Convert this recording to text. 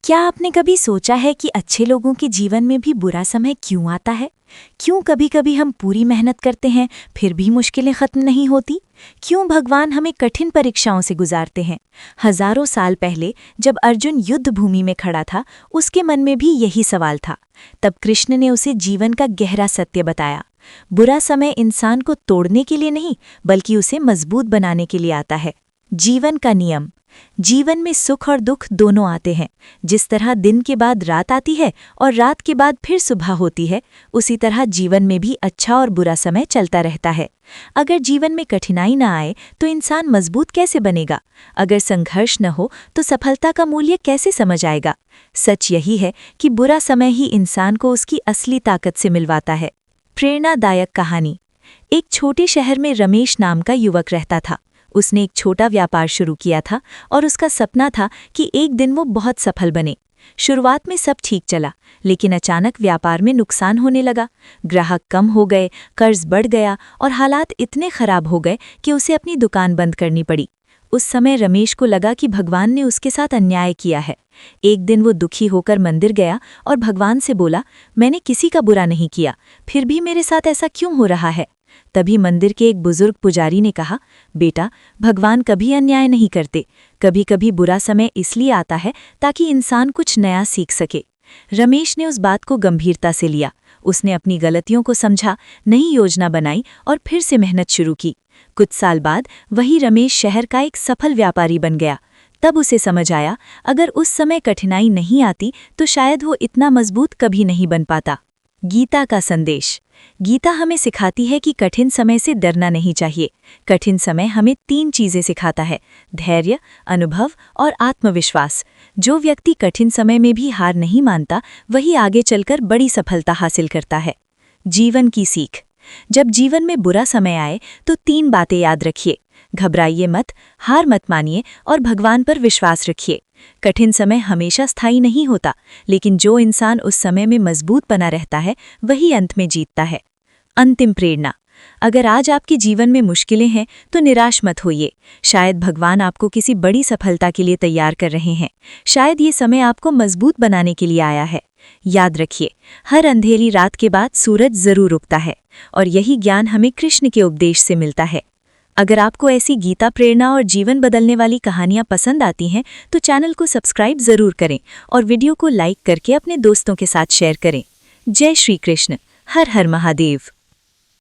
क्या आपने कभी सोचा है कि अच्छे लोगों के जीवन में भी बुरा समय क्यों आता है? क्यों कभी कभी हम पूरी मेहनत करते हैं फिर भी मुश्किलें खत्म नहीं होती? क्यों भगवान हमें कठिन परीक्षाओं से गुजारते हैं? हजारों साल पहले जब अर्जुन युद्ध भूमि में खड़ा था, उसके मन में भी यही सवाल था। तब कृष्ण ने उसे जीवन का गहरा सत्य बताया। बुरा समय इंसान को तोड़ने के लिए नहीं, बल्कि उसे मजबूत बनाने के लिए आता है। जीवन का नियम। जीवन में सुख और दुख दोनों आते हैं। जिस तरह दिन के बाद रात आती है और रात के बाद फिर सुबह होती है, उसी तरह जीवन में भी अच्छा और बुरा समय चलता रहता है। अगर जीवन में कठिनाई न आए तो इंसान मजबूत कैसे बनेगा? अगर संघर्ष न हो तो सफलता का मूल्य कैसे समझ आएगा? सच यही है कि बुरा समय ही इंसान को उसकी असली ताकत से मिलवाता है। प्रेरणादायक कहानी। एक छोटे शहर में रमेश नाम का युवक रहता था। उसने एक छोटा व्यापार शुरू किया था और उसका सपना था कि एक दिन वो बहुत सफल बने। शुरुआत में सब ठीक चला, लेकिन अचानक व्यापार में नुकसान होने लगा। ग्राहक कम हो गए, कर्ज बढ़ गया और हालात इतने खराब हो गए कि उसे अपनी दुकान बंद करनी पड़ी। उस समय रमेश को लगा कि भगवान ने उसके साथ अन्याय किया है। एक दिन वो दुखी होकर मंदिर गया और भगवान से बोला, मैंने किसी का बुरा नहीं किया, फिर भी मेरे साथ ऐसा क्यों हो रहा है? तभी मंदिर के एक बुजुर्ग पुजारी ने कहा, बेटा, भगवान कभी अन्याय नहीं करते। कभी कभी बुरा समय इसलिए आता है ताकि इंसान कुछ नया सीख सके। रमेश ने उस बात को गंभीरता से लिया। उसने अपनी गलतियों को समझा, नई योजना बनाई और फिर से मेहनत शुरू की। कुछ साल बाद वही रमेश शहर का एक सफल व्यापारी बन गया। तब उसे समझ आया, अगर उस समय कठिनाई नहीं आती तो शायद वो इतना मजबूत कभी नहीं बन पाता। गीता का संदेश। गीता हमें सिखाती है कि कठिन समय से डरना नहीं चाहिए। कठिन समय हमें 3 चीजें सिखाता है: धैर्य, अनुभव और आत्मविश्वास। जो व्यक्ति कठिन समय में भी हार नहीं मानता, वही आगे चलकर बड़ी सफलता हासिल करता है। जीवन की सीख। जब जीवन में बुरा समय आए तो 3 बातें याद रखिए: घबराइए मत, हार मत मानिए और भगवान पर विश्वास रखिए। कठिन समय हमेशा स्थायी नहीं होता, लेकिन जो इंसान उस समय में मजबूत बना रहता है, वही अंत में जीतता है। अंतिम प्रेरणा। अगर आज आपके जीवन में मुश्किलें हैं तो निराश मत होइए। शायद भगवान आपको किसी बड़ी सफलता के लिए तैयार कर रहे हैं। शायद ये समय आपको मजबूत बनाने के लिए आया है। याद रखिए, हर अंधेरी रात के बाद सूरज जरूर उगता है, और यही ज्ञान हमें कृष्ण के उपदेश से मिलता है। अगर आपको ऐसी गीता, प्रेरणा और जीवन बदलने वाली कहानियां पसंद आती हैं तो चैनल को सब्सक्राइब जरूर करें और वीडियो को लाइक करके अपने दोस्तों के साथ शेयर करें। जय श्री कृष्ण। हर हर महादेव।